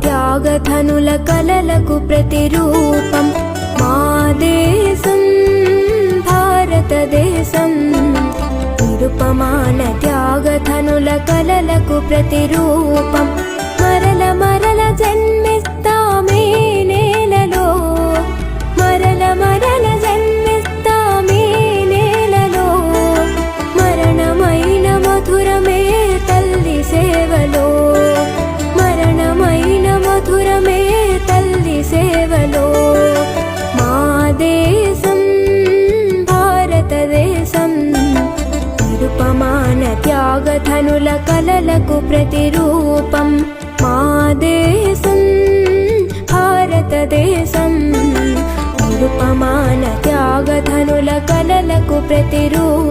త్యాగధనుల కలలకు ప్రతిరూపం మా దేశం భారతదేశం నిరుపమాన త్యాగధనుల కలలకు ప్రతిరూపం మరల మరల జన్మిస్తామే నేలలో మరల మరల జన్మిస్తామే నేలలో మరణమైన మధురమే తల్లి సేవలో మరణమైన మధురమే తల్లి సేవలో మా దేశం భారతదేశం నిరుపమాన త్యాగధనుల కలలకు ప్రతిరూపం మా దేశం భారతదేశం నిరుపమాన త్యాగధనుల కలలకు ప్రతిరూపం